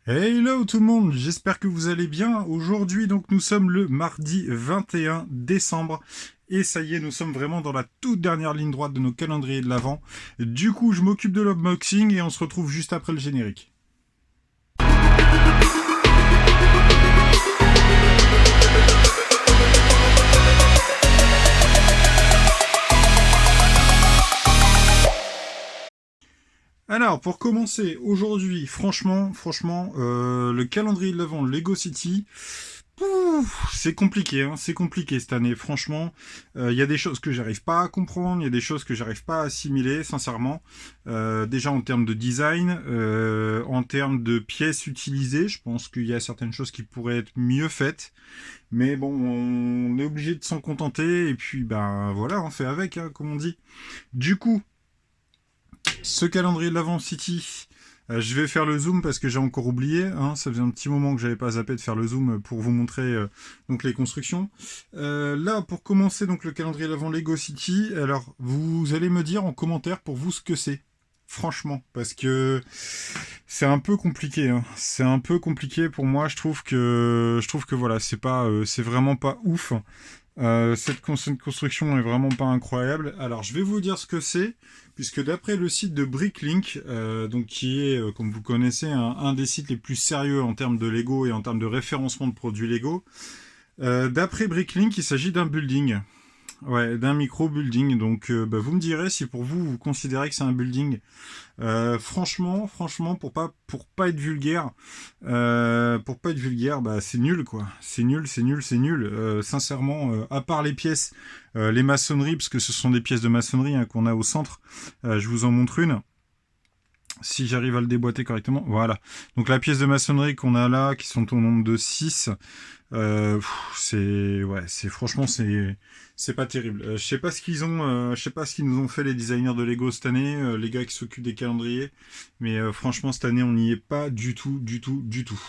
Hello tout le monde, j'espère que vous allez bien. Aujourd'hui donc nous sommes le mardi 21 décembre et ça y est, nous sommes vraiment dans la toute dernière ligne droite de nos calendriers de l'Avent. Du coup je m'occupe de l'unboxing et on se retrouve juste après le générique. Alors pour commencer, aujourd'hui, le calendrier de l'Avent Lego City, c'est compliqué, hein, c'est compliqué cette année. Franchement, il y a des choses que j'arrive pas à comprendre, il y a des choses que j'arrive pas à assimiler, sincèrement. Déjà en termes de design, en termes de pièces utilisées, je pense qu'il y a certaines choses qui pourraient être mieux faites. Mais bon, on est obligé de s'en contenter et puis ben voilà, on fait avec, hein, comme on dit. Du coup, ce calendrier de l'Avent City, je vais faire le zoom parce que j'ai encore oublié. Hein, ça faisait un petit moment que j'avais pas zappé de faire le zoom pour vous montrer donc les constructions. Là, pour commencer donc le calendrier de l'Avent Lego City, alors vous allez me dire en commentaire pour vous ce que c'est. Franchement, parce que c'est un peu compliqué. Hein. C'est un peu compliqué pour moi. Je trouve que voilà, c'est vraiment pas ouf. Cette construction est vraiment pas incroyable. Alors, je vais vous dire ce que c'est, puisque d'après le site de Bricklink, donc qui est, comme vous connaissez, un des sites les plus sérieux en termes de Lego et en termes de référencement de produits Lego, d'après Bricklink, il s'agit d'un building. Ouais, d'un micro-building. Donc, vous me direz si pour vous, vous considérez que c'est un building. Franchement, pour pas être vulgaire, bah c'est nul quoi. C'est nul. Sincèrement, à part les pièces, les maçonneries, parce que ce sont des pièces de maçonnerie hein, qu'on a au centre. Je vous en montre une. Si j'arrive à le déboîter correctement, voilà. Donc la pièce de maçonnerie qu'on a là, qui sont au nombre de 6, c'est pas terrible. Je sais pas ce qu'ils nous ont fait les designers de Lego cette année, les gars qui s'occupent des calendriers, mais franchement cette année on n'y est pas du tout, du tout, du tout.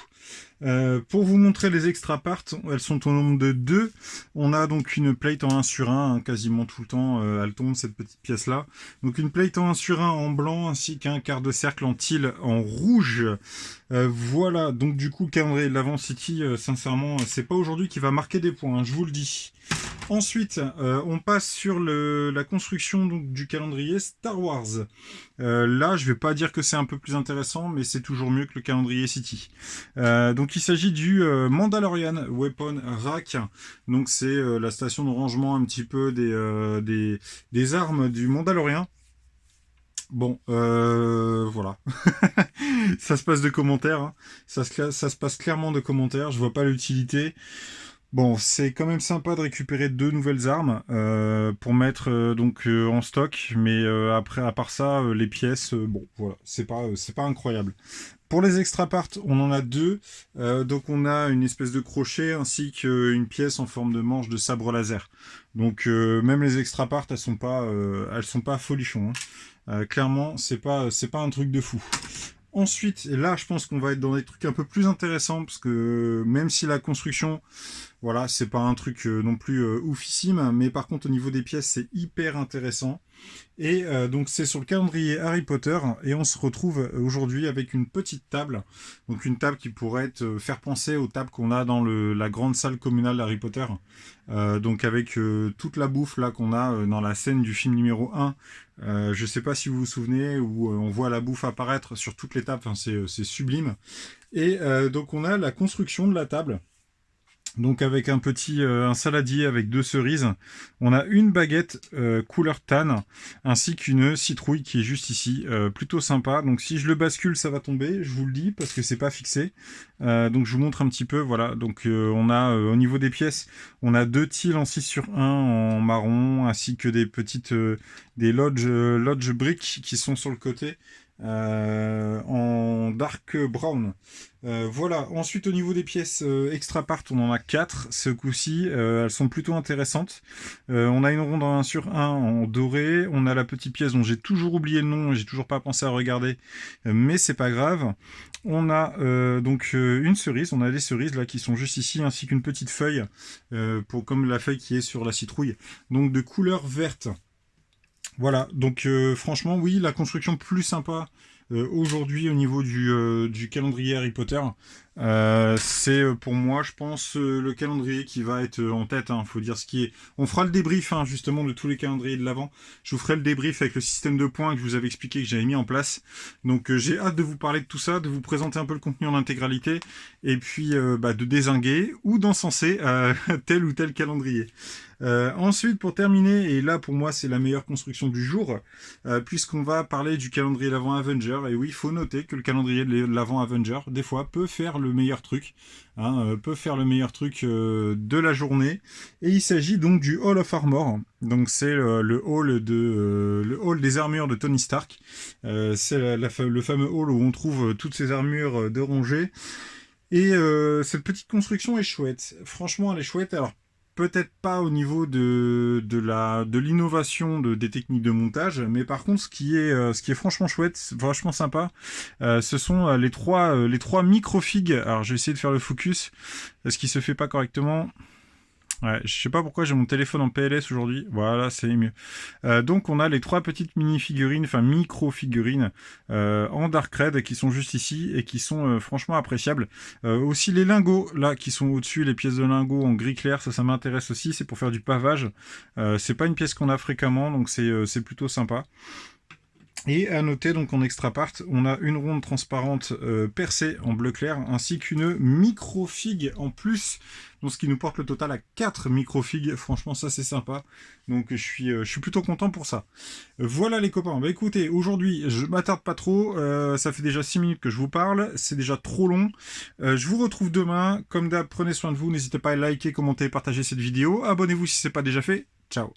Pour vous montrer les extra parts, elles sont au nombre de 2. On a donc une plate en 1 sur 1, hein, quasiment tout le temps, elle tombe cette petite pièce là. Donc une plate en 1 sur 1 en blanc ainsi qu'un quart de cercle en teal en rouge. Voilà, donc du coup, le calendrier de l'Avent City, sincèrement, c'est pas aujourd'hui qui va marquer des points, hein, je vous le dis. Ensuite, on passe sur la construction donc, du calendrier Star Wars. Là, je vais pas dire que c'est un peu plus intéressant, mais c'est toujours mieux que le calendrier City. Donc, il s'agit du Mandalorian Weapon Rack. Donc, c'est la station de rangement un petit peu des armes du Mandalorian. Bon, voilà. Ça se passe de commentaires. Hein. Ça se passe clairement de commentaires. Je vois pas l'utilité. Bon, c'est quand même sympa de récupérer 2 nouvelles armes pour mettre en stock, mais après, à part ça, les pièces, bon, voilà, c'est pas incroyable. Pour les extra parts, on en a 2. Donc on a une espèce de crochet ainsi qu'une pièce en forme de manche de sabre laser. Donc même les extra parts, elles sont pas folichons. Hein. Clairement, c'est pas un truc de fou. Ensuite, et là, je pense qu'on va être dans des trucs un peu plus intéressants parce que même si la construction, voilà, c'est pas un truc non plus oufissime, mais par contre au niveau des pièces, c'est hyper intéressant. Et donc c'est sur le calendrier Harry Potter et on se retrouve aujourd'hui avec une petite table, donc une table qui pourrait faire penser aux tables qu'on a dans la grande salle communale d'Harry Potter, donc avec toute la bouffe là qu'on a dans la scène du film numéro 1. Je sais pas si vous vous souvenez où on voit la bouffe apparaître sur toutes les tables, enfin, c'est sublime. Et donc on a la construction de la table. Donc avec un saladier avec 2 cerises, on a une baguette couleur tan ainsi qu'une citrouille qui est juste ici, plutôt sympa. Donc si je le bascule, ça va tomber, je vous le dis parce que c'est pas fixé. Donc je vous montre un petit peu, voilà. Donc on a au niveau des pièces, on a 2 tiles en 6 sur 1 en marron ainsi que des lodge briques qui sont sur le côté. En dark brown. Voilà. Ensuite, au niveau des pièces extra part, on en a 4 ce coup-ci. Elles sont plutôt intéressantes. On a une ronde en 1 sur 1 en doré. On a la petite pièce dont j'ai toujours oublié le nom et j'ai toujours pas pensé à regarder. Mais c'est pas grave. On a une cerise. On a des cerises là qui sont juste ici, ainsi qu'une petite feuille, comme la feuille qui est sur la citrouille. Donc de couleur verte. Voilà, donc franchement, oui, la construction plus sympa aujourd'hui au niveau du calendrier Harry Potter. C'est pour moi, je pense, le calendrier qui va être en tête. Hein, faut dire ce qui est. On fera le débrief justement de tous les calendriers de l'avant. Je vous ferai le débrief avec le système de points que je vous avais expliqué que j'avais mis en place. Donc j'ai hâte de vous parler de tout ça, de vous présenter un peu le contenu en intégralité, et puis de dézinguer ou d'encenser tel ou tel calendrier. Ensuite, pour terminer, et là pour moi c'est la meilleure construction du jour, puisqu'on va parler du calendrier de l'avant Avenger. Et oui, il faut noter que le calendrier de l'avant Avenger, des fois, peut faire le meilleur truc, peut faire le meilleur truc de la journée. Et il s'agit donc du Hall of Armor. Donc c'est le hall des armures de Tony Stark. C'est le fameux hall où on trouve toutes ces armures de rongées. Et cette petite construction est chouette. Franchement, elle est chouette. Alors, peut-être pas au niveau de l'innovation des techniques de montage, mais par contre, ce qui est franchement chouette, vachement sympa, ce sont les trois micro-figues. Alors, je vais essayer de faire le focus, ce qui se fait pas correctement. Ouais, je sais pas pourquoi j'ai mon téléphone en PLS aujourd'hui. Voilà, c'est mieux. Donc on a les trois petites mini-figurines, enfin micro-figurines en Dark Red qui sont juste ici et qui sont franchement appréciables. Aussi les lingots là qui sont au-dessus, les pièces de lingots en gris clair, ça m'intéresse aussi. C'est pour faire du pavage. C'est pas une pièce qu'on a fréquemment, donc c'est plutôt sympa. Et à noter, donc en extra part, on a une ronde transparente percée en bleu clair, ainsi qu'une micro-figue en plus, donc ce qui nous porte le total à 4 micro-figues. Franchement, ça c'est sympa. Donc je suis plutôt content pour ça. Voilà les copains. Bah écoutez, aujourd'hui, je m'attarde pas trop. Ça fait déjà 6 minutes que je vous parle. C'est déjà trop long. Je vous retrouve demain. Comme d'hab, prenez soin de vous. N'hésitez pas à liker, commenter, partager cette vidéo. Abonnez-vous si ce n'est pas déjà fait. Ciao.